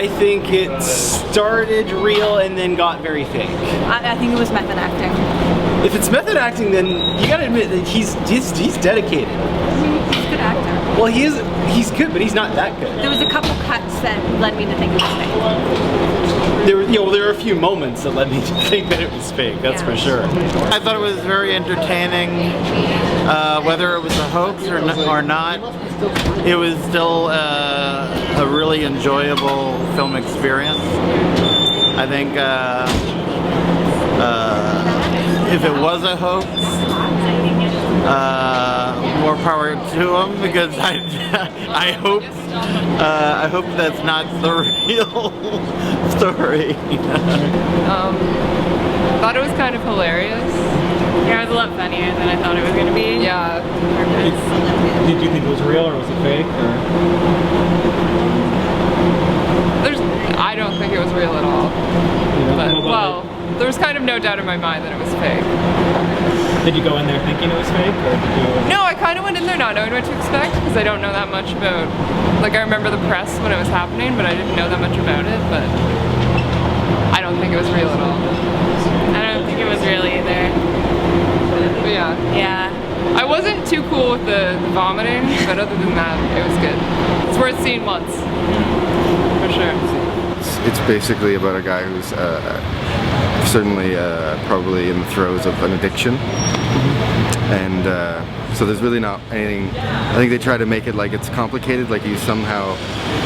I think it started real and then got very fake. I think it was method acting. If it's method acting, then you gotta admit that he's dedicated. He's a good actor. Well, he's good, but he's not that good. There was a couple cuts that led me to think it was fake. There were a few moments that led me to think that it was fake, that's for sure. I thought it was very entertaining, whether it was a hoax or not. It was still a really enjoyable film experience. I think if it was a hoax, more power to him, because I hope that's not the real story. Thought it was kind of hilarious. Yeah, it was a lot funnier than I thought it was going to be. Yeah. Did you think it was real or was it fake? I don't think it was real at all. But, well, there was kind of no doubt in my mind that it was fake. Did you go in there thinking it was fake, or did you? No, I kind of went in there not knowing what to expect, because I don't know that much about, like, I remember the press when it was happening, but I didn't know that much about it, but I don't think it was real at all. I don't think it was real either. But yeah. Yeah. I wasn't too cool with the vomiting, but other than that, it was good. It's worth seeing once, for sure. It's basically about a guy who's certainly probably in the throes of an addiction, and so there's really not anything. I think they try to make it like it's complicated, like he's somehow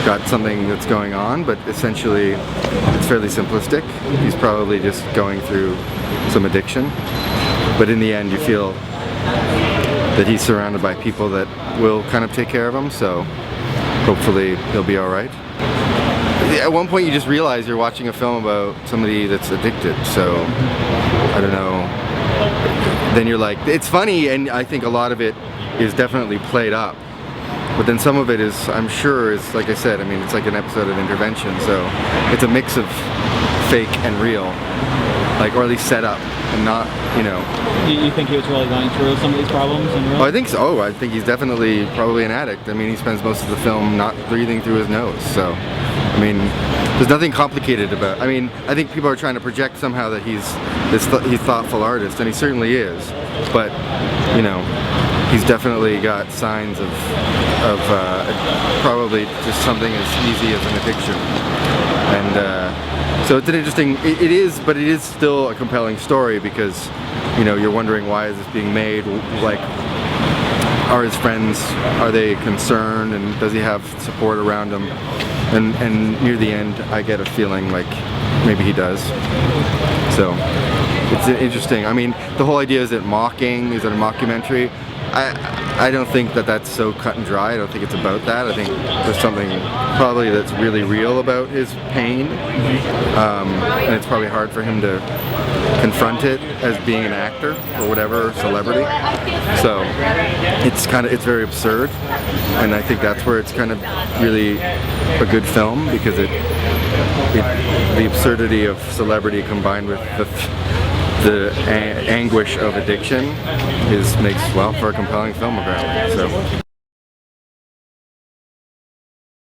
got something that's going on, but essentially it's fairly simplistic. He's probably just going through some addiction, but in the end you feel that he's surrounded by people that will kind of take care of him, so hopefully he'll be alright. At one point you just realize you're watching a film about somebody that's addicted, so I don't know. Then you're like, it's funny, and I think a lot of it is definitely played up, but then some of it is, I'm sure, is, like I said, I mean, it's like an episode of Intervention, so it's a mix of fake and real, like, or at least set up and not, you know. You think he was really going through some of these problems in real? Oh, I think so. Oh, I think he's definitely probably an addict. I mean, he spends most of the film not breathing through his nose, so I mean, there's nothing complicated about. I mean, I think people are trying to project somehow that he's this thoughtful artist, and he certainly is. But you know, he's definitely got signs of probably just something as easy as an addiction. And so it's an interesting. It is, but it is still a compelling story because you know you're wondering why is this being made? Like, are his friends, are they concerned, and does he have support around him? And near the end, I get a feeling like maybe he does. So it's interesting. I mean, the whole idea is it mocking? Is it a mockumentary? I don't think that that's so cut and dry. I don't think it's about that. I think there's something probably that's really real about his pain, and it's probably hard for him to confront it as being an actor or whatever, celebrity. So it's very absurd, and I think that's where it's kind of really a good film, because the absurdity of celebrity combined with the anguish of addiction makes, well, for a compelling film apparently. So.